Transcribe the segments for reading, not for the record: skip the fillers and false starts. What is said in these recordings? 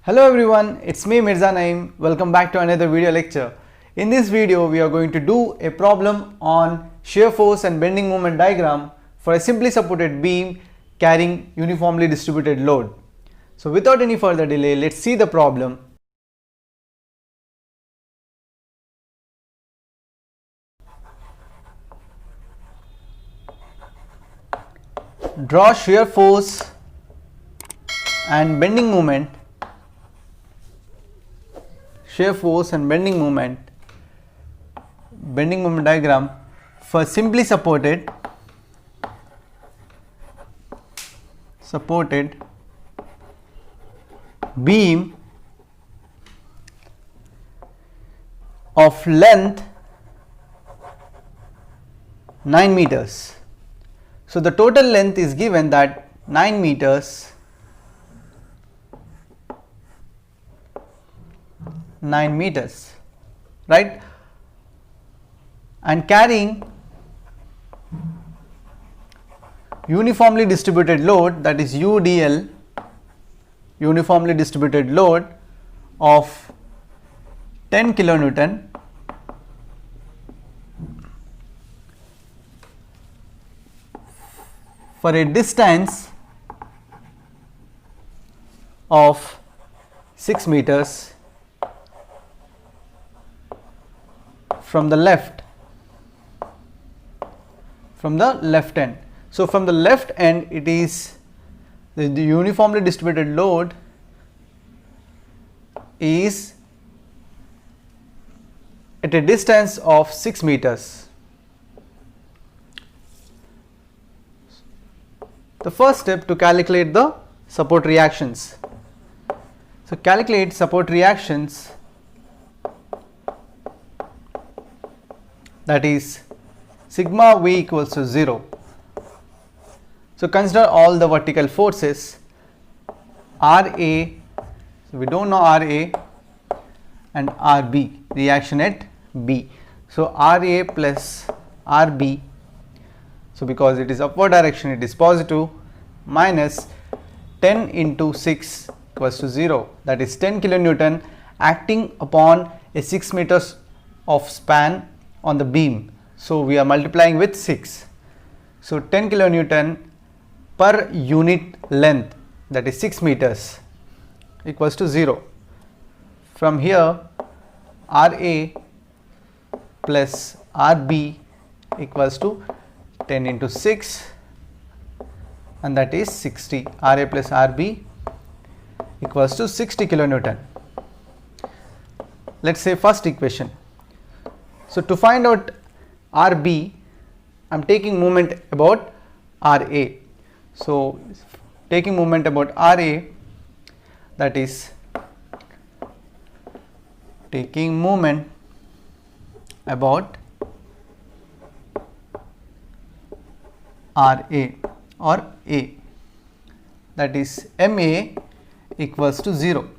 Hello everyone, it's me Mirza Naeem. Welcome back to another video lecture. In this video, we are going to do a problem on shear force and bending moment diagram for a simply supported beam carrying uniformly distributed load. So without any further delay, let's see the problem. Draw shear force and bending moment diagram for simply supported beam of length 9 meters. So the total length is given that 9 meters, right, and carrying uniformly distributed load, that is UDL, uniformly distributed load of 10 kilonewton for a distance of 6 meters from the left end. So from the left end, it is the uniformly distributed load is at a distance of 6 meters. The first step to calculate the support reactions. So calculate support reactions, that is sigma V equals to 0. So consider all the vertical forces RA, so we don't know RA, and RB, reaction at B. So RA plus RB, so because it is upward direction it is positive, minus 10 into 6 equals to 0, that is 10 kilonewton acting upon a 6 meters of span on the beam. So we are multiplying with 6. So 10 kilonewton per unit length, that is 6 meters, equals to 0. From here, RA plus RB equals to 10 into 6, and that is 60. RA plus RB equals to 60 kilonewton. Let's say first equation. So to find out RB, I am taking moment about RA. So taking moment about RA, that is taking moment about RA or A, that is MA equals to 0,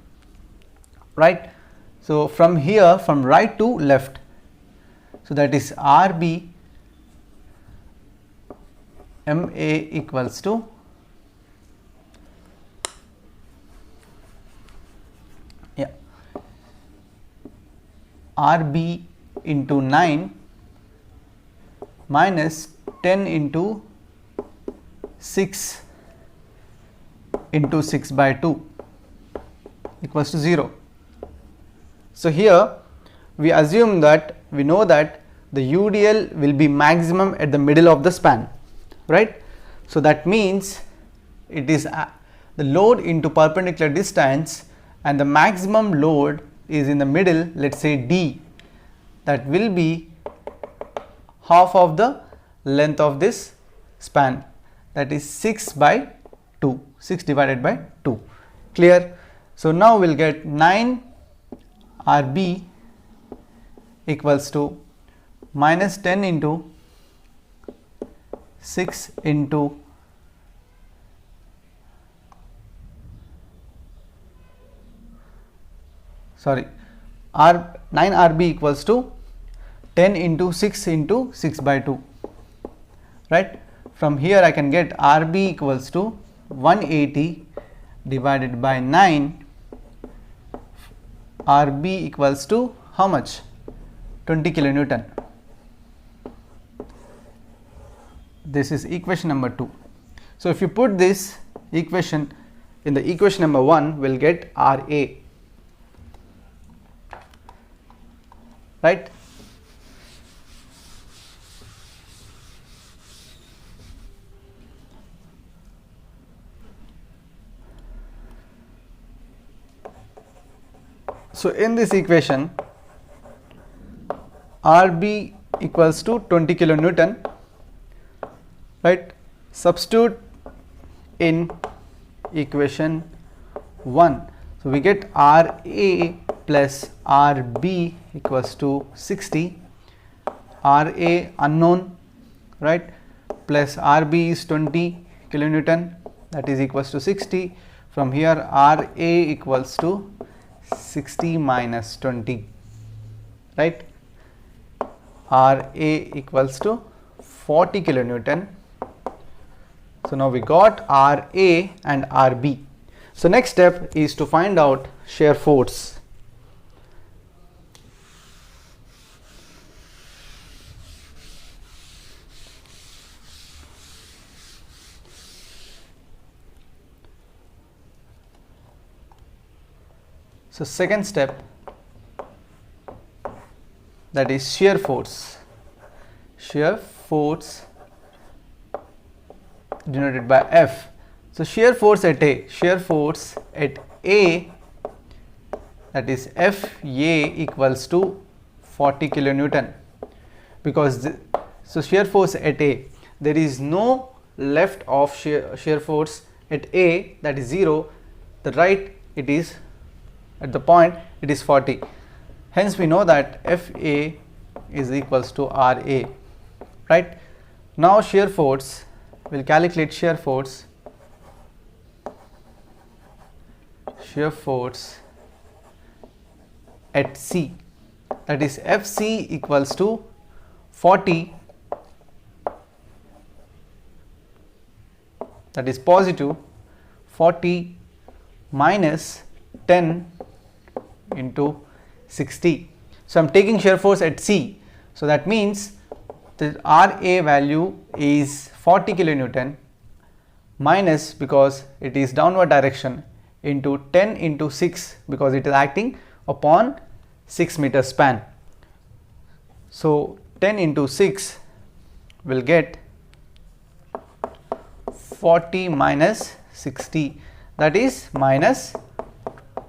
right. So from here, from right to left, so that is RB MA equals to RB into 9 minus 10 into 6 into 6 by 2 equals to 0. So here we assume that we know that the UDL will be maximum at the middle of the span, right. So that means it is the load into perpendicular distance, and the maximum load is in the middle, let's say D, that will be half of the length of this span, that is 6 by 2, 6 divided by 2. Clear? So now we'll get 9 RB equals to minus 10 into 6 into 9 RB equals to 10 into 6 into 6 by 2, right. From here I can get RB equals to 180 divided by 9 RB equals to how much? 20 kilonewton. This is equation number 2. So if you put this equation in the equation number 1, we'll get RA, right? So in this equation, RB equals to 20 kilonewton, right? Substitute in equation 1. So we get RA plus RB equals to 60. RA unknown, right? Plus RB is 20 kilonewton, that is equals to 60. From here RA equals to 60 minus 20, right? RA equals to 40 kilonewton. So now we got RA and RB. So next step is to find out shear force. So second step, that is shear force. Shear force denoted by F. So shear force at A, that is FA equals to 40 kilonewton, because so shear force at A, there is no left of shear force at A, that is 0, the right it is at the point it is 40. Hence we know that FA is equals to RA, right? Now shear force, we'll calculate shear force at C, that is FC equals to 40, that is positive, 40 minus 10 into 60. So I'm taking shear force at C, so that means the RA value is 40 kilonewton minus, because it is downward direction, into 10 into 6, because it is acting upon 6 meter span. So 10 into 6 will get 40 minus 60, that is minus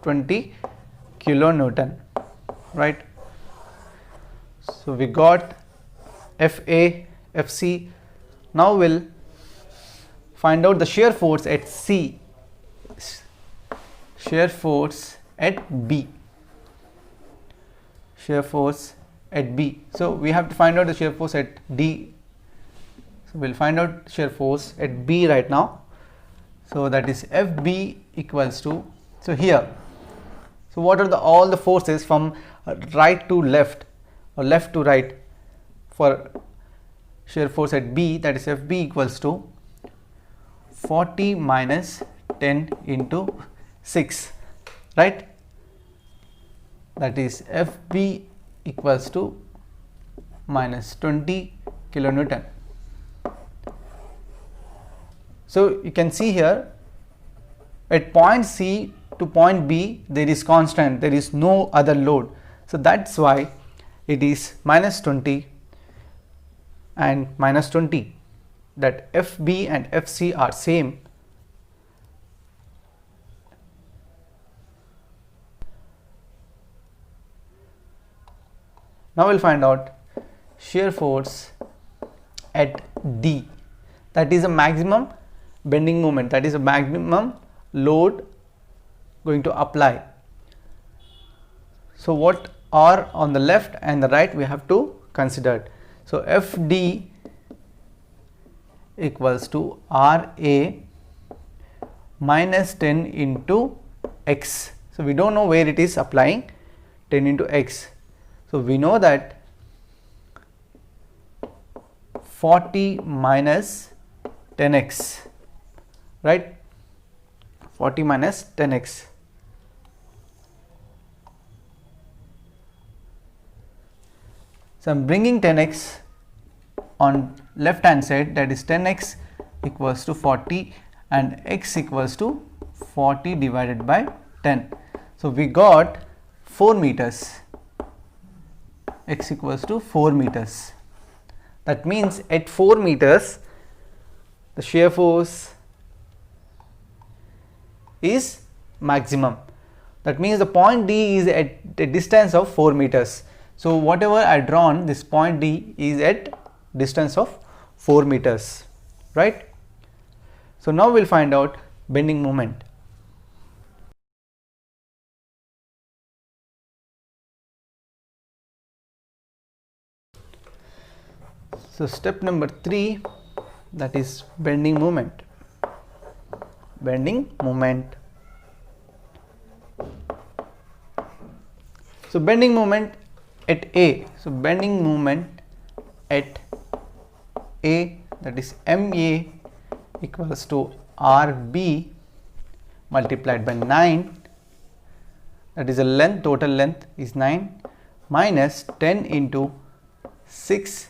20 kilonewton, right? So we got FA, FC. Now we'll find out the shear force at C, shear force at B, shear force at B. So we have to find out the shear force at D. So we'll find out shear force at B right now. So that is FB equals to, so here, so what are all the forces from right to left or left to right for shear force at B, that is FB equals to 40 minus 10 into 6, right? That is FB equals to minus 20 kilonewton. So you can see here at point C to point B there is constant, there is no other load. So that's why it is minus 20 and minus 20, that FB and FC are same. Now we'll find out shear force at D, that is a maximum bending moment, that is a maximum load going to apply. So what are on the left and the right we have to consider. So FD equals to RA minus 10 into X. So we don't know where it is applying, 10 into X. So we know that 40 minus 10x, right? 40 minus 10x. So I'm bringing 10x on left hand side, that is 10x equals to 40 and x equals to 40 divided by 10. So we got 4 meters, x equals to 4 meters. That means at 4 meters the shear force is maximum. That means the point D is at a distance of 4 meters. So whatever I drawn, this point D is at distance of 4 meters, right? So now we'll find out bending moment. So step number 3, that is bending moment. Bending moment. So bending moment at A. So bending moment at A, that is MA equals to RB multiplied by 9, that is the length, total length is 9, minus 10 into 6,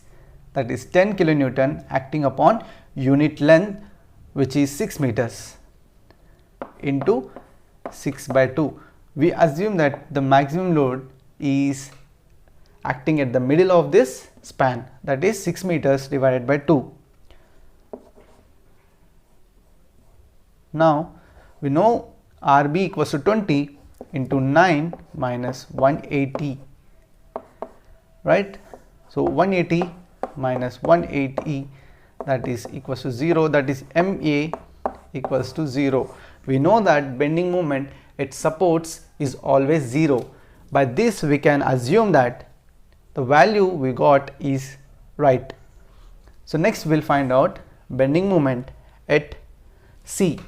that is 10 kilonewton acting upon unit length, which is 6 meters, into 6 by 2. We assume that the maximum load is acting at the middle of this span, that is 6 meters divided by 2. Now we know RB equals to 20 into 9 minus 180, right? So 180 minus 180, that is equals to 0, that is MA equals to 0. We know that bending moment at supports is always 0. By this we can assume that the value we got is right. So next we'll find out bending moment at C.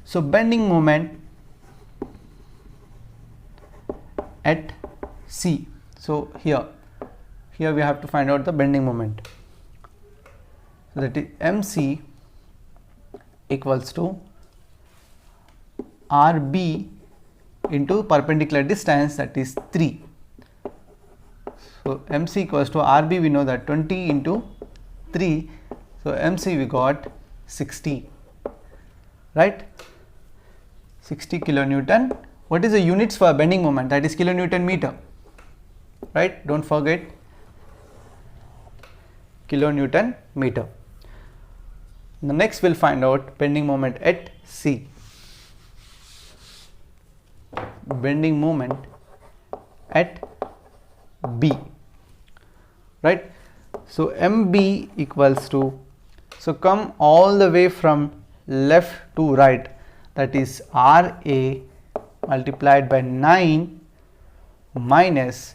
So bending moment at C. So here we have to find out the bending moment. So that is MC equals to RB into perpendicular distance, that is 3. So MC equals to RB, we know that 20 into 3. So MC we got 60, right? 60 kilonewton. What is the units for bending moment? That is kilonewton meter, right? Don't forget kilonewton meter. The next we'll find out bending moment at C. Bending moment at B, right? So MB equals to, so come all the way from left to right, that is RA multiplied by 9 minus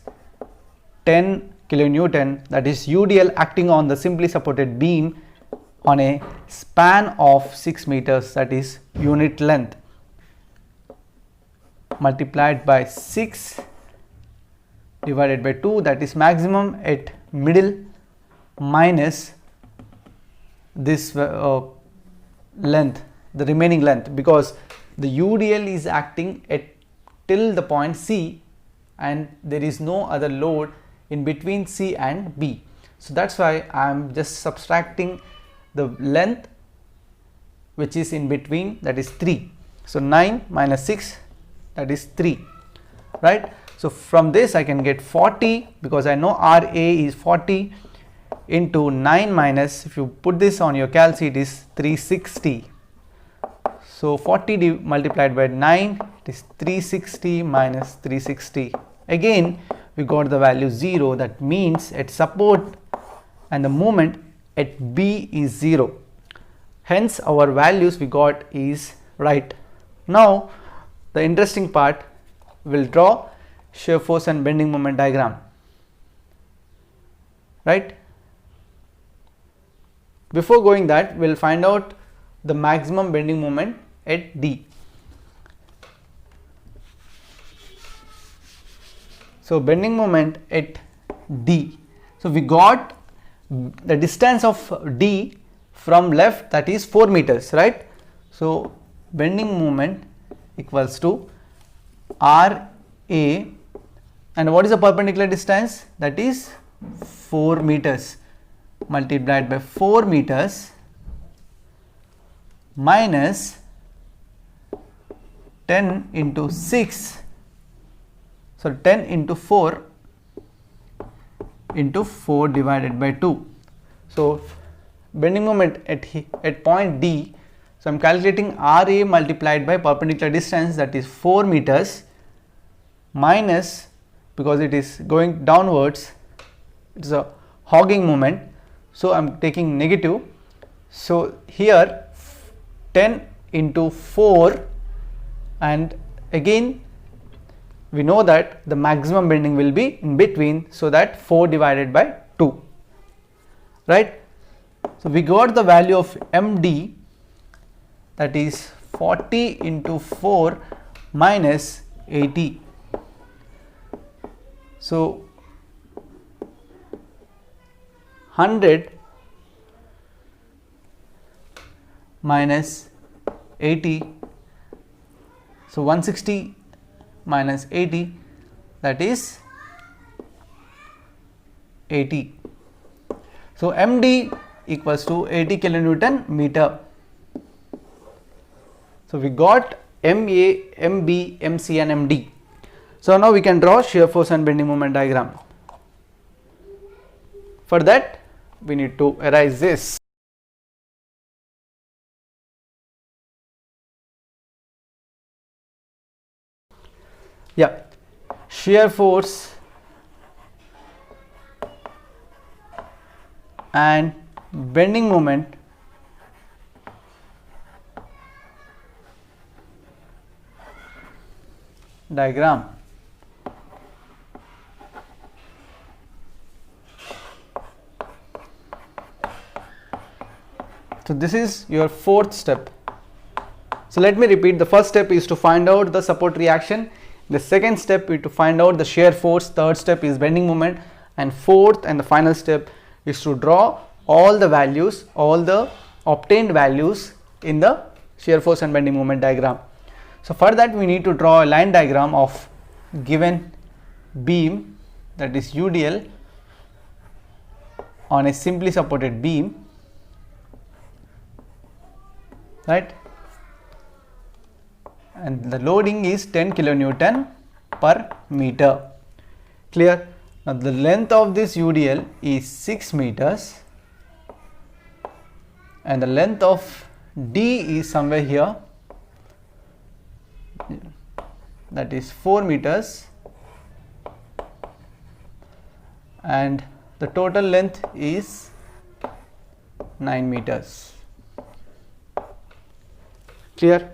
10 kilonewton, that is UDL acting on the simply supported beam on a span of 6 meters, that is unit length, multiplied by 6 divided by 2, that is maximum at middle, minus this length, the remaining length, because the UDL is acting at till the point C and there is no other load in between C and B. So that's why I am just subtracting the length which is in between, that is 3. So 9 minus 6, that is 3, right? So from this I can get 40, because I know RA is 40 into 9 minus, if you put this on your calc, it is 360. So 40 multiplied by 9, it is 360 minus 360. Again we got the value 0, that means at support and the moment at B is 0. Hence our values we got is right. Now the interesting part, will draw shear force and bending moment diagram, right? Before going that, we'll find out the maximum bending moment at D. So bending moment at D. So we got the distance of D from left, that is 4 meters, right? So bending moment equals to RA, And what is the perpendicular distance? That is 4 meters multiplied by 4 meters minus 10 into 6, so 10 into 4 into 4 divided by 2. So bending moment at point D, so I am calculating RA multiplied by perpendicular distance, that is 4 meters minus, because it is going downwards, it is a hogging moment, so I am taking negative. So here 10 into 4, and again we know that the maximum bending will be in between, so that 4 divided by 2, right. So we got the value of MD, that is 40 into 4 minus 80. So 100 minus 80, so 160 minus 80, that is 80. So MD equals to 80 kilonewton meter. So we got MA, MB, MC and MD. So now we can draw shear force and bending moment diagram. For that we need to erase this. Yeah, shear force and bending moment diagram. So this is your fourth step. So let me repeat, the first step is to find out the support reaction, the second step is to find out the shear force, third step is bending moment, and fourth and the final step is to draw all the values, all the obtained values in the shear force and bending moment diagram. So for that we need to draw a line diagram of given beam, that is UDL, on a simply supported beam, right, and the loading is 10 kilonewton per meter. Clear? Now the length of this UDL is 6 meters and the length of D is somewhere here, that is 4 meters, and the total length is 9 meters. Clear?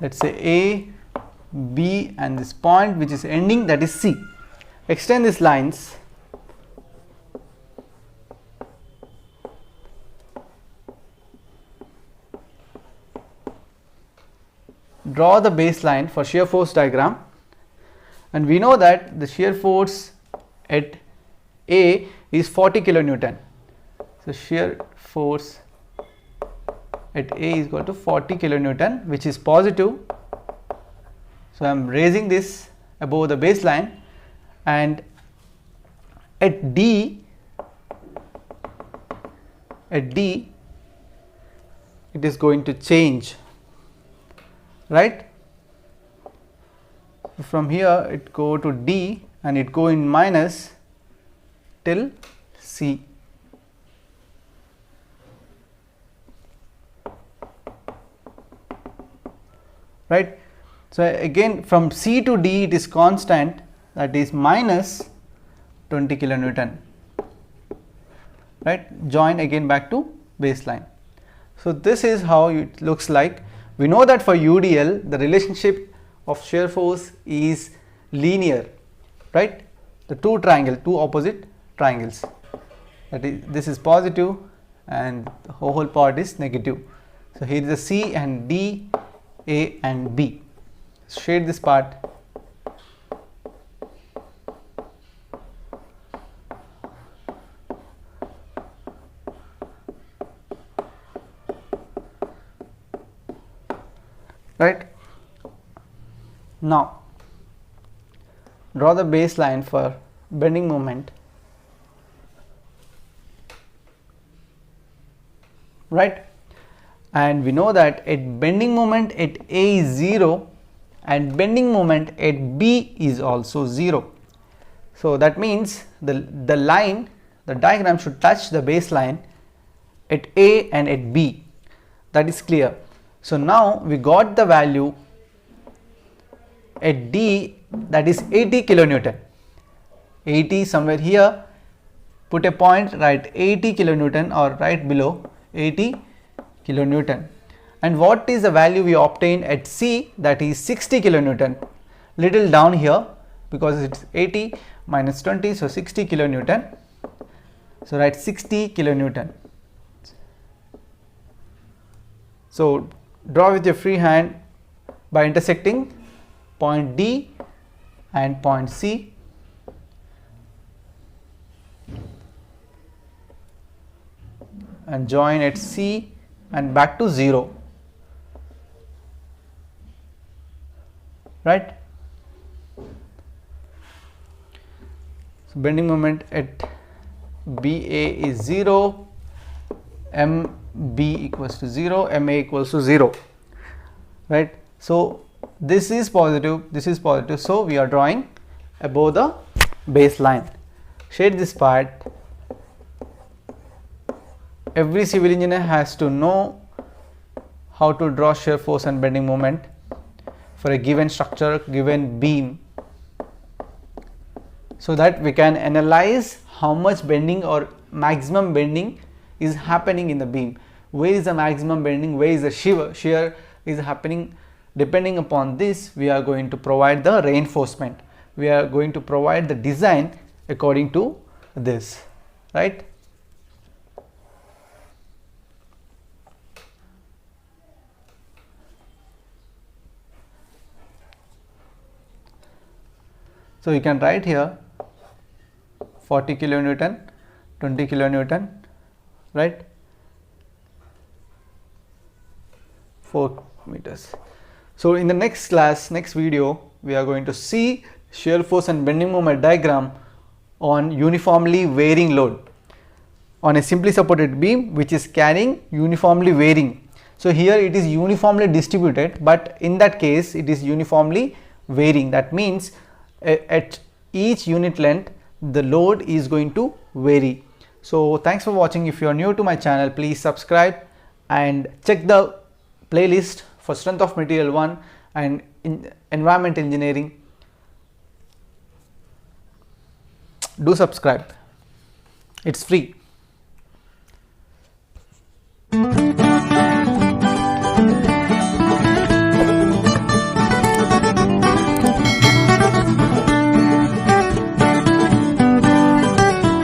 Let us say A, B and this point which is ending, that is C. Extend these lines draw the baseline for shear force diagram, and we know that the shear force at A is 40 kilonewton. So shear force at A is equal to 40 kilonewton, which is positive. So I am raising this above the baseline, and at D it is going to change, right. From here it go to D and it go in minus till C. Right. So again from C to D it is constant, that is minus 20 kilonewton, right. Join again back to baseline. So this is how it looks like. We know that for UDL the relationship of shear force is linear, right. The two opposite triangles, that is, this is positive and the whole part is negative. So here is the C and D, A and B. Shade this part. Right. Now draw the baseline for bending moment, right? And we know that at bending moment at A is 0 and bending moment at B is also 0. So that means the diagram should touch the baseline at A and at B. That is clear. So now we got the value at D, that is 80 kilonewton. 80 somewhere here, put a point, write 80 kilonewton or right below 80 kilonewton. And what is the value we obtained at C, that is 60 kilonewton, little down here because it's 80 minus 20, so 60 kilonewton. So write 60 kilonewton. So draw with your free hand by intersecting point D and point C. And join at C and back to 0, right? So bending moment at BA is 0, MB equals to 0, MA equals to 0, right? So this is positive, this is positive, so we are drawing above the baseline. Shade this part. Every civil engineer has to know how to draw shear force and bending moment for a given structure, given beam, so that we can analyze how much bending or maximum bending is happening in the beam. Where is the maximum bending, where is the shear is happening. Depending upon this, we are going to provide the reinforcement. We are going to provide the design according to this, right? So you can write here 40 kilonewton, 20 kilonewton, right? 4 meters. So in the next class, next video, we are going to see shear force and bending moment diagram on uniformly varying load on a simply supported beam which is carrying uniformly varying. So here it is uniformly distributed, but in that case it is uniformly varying. That means at each unit length the load is going to vary. So thanks for watching. If you are new to my channel, please subscribe and check the playlist for strength of material 1 and environmental engineering. Do subscribe, it's free.